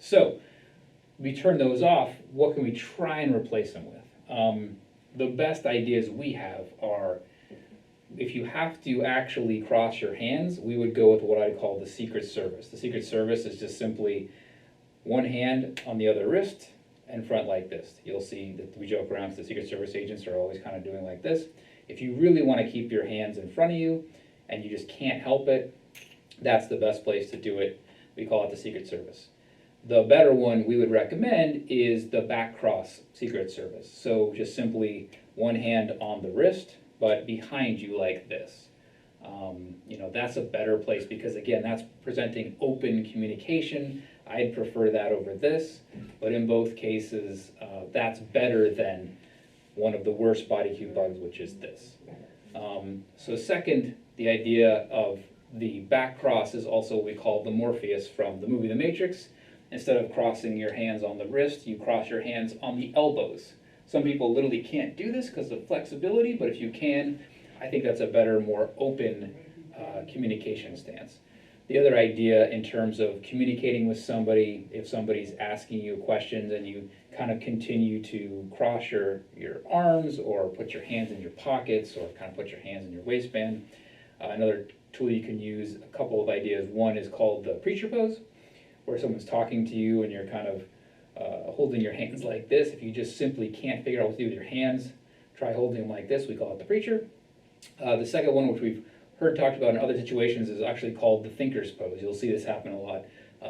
So we turn those off. What can we try and replace them with? The best ideas we have are, if you have to actually cross your hands, we would go with what I call the Secret Service. The Secret Service is just simply one hand on the other wrist and front like this. You'll see that we joke around because the Secret Service agents are always kind of doing like this. If you really want to keep your hands in front of you and you just can't help it, that's the best place to do it. We call it the Secret Service. The better one we would recommend is the back cross Secret Service. So just simply one hand on the wrist, but behind you like this. That's a better place because, again, that's presenting open communication. I'd prefer that over this, but in both cases, that's better than one of the worst body cue bugs, which is this. So second, the idea of the back cross is also what we call the Morpheus from the movie The Matrix. Instead of crossing your hands on the wrist, you cross your hands on the elbows. Some people literally can't do this because of flexibility, but if you can, I think that's a better, more open communication stance. The other idea in terms of communicating with somebody, if somebody's asking you questions and you kind of continue to cross your arms or put your hands in your pockets or kind of put your hands in your waistband, another tool you can use, a couple of ideas. One is called the preacher pose, where someone's talking to you and you're kind of holding your hands like this. If you just simply can't figure out what to do with your hands, try holding them like this. We call it the preacher. The second one, which we've heard talked about in other situations, is actually called the thinker's pose. You'll see this happen a lot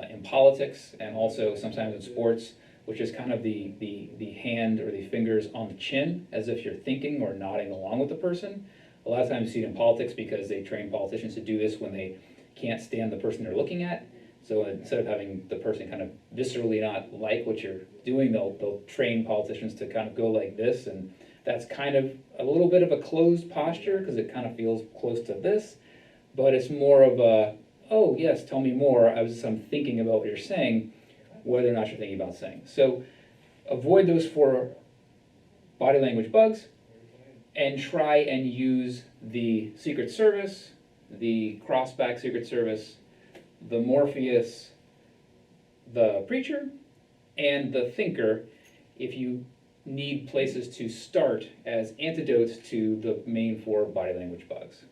in politics and also sometimes in sports, which is kind of the hand or the fingers on the chin as if you're thinking or nodding along with the person. A lot of times you see it in politics because they train politicians to do this when they can't stand the person they're looking at. So instead of having the person kind of viscerally not like what you're doing, they'll train politicians to kind of go like this, and that's kind of a little bit of a closed posture because it kind of feels close to this, but it's more of a, oh yes, tell me more. I'm thinking about what you're saying, whether or not you're thinking about saying. So avoid those 4 body language bugs and try and use the Secret Service, the crossback Secret Service, the Morpheus, the preacher, and the thinker if you need places to start as antidotes to the main 4 body language bugs.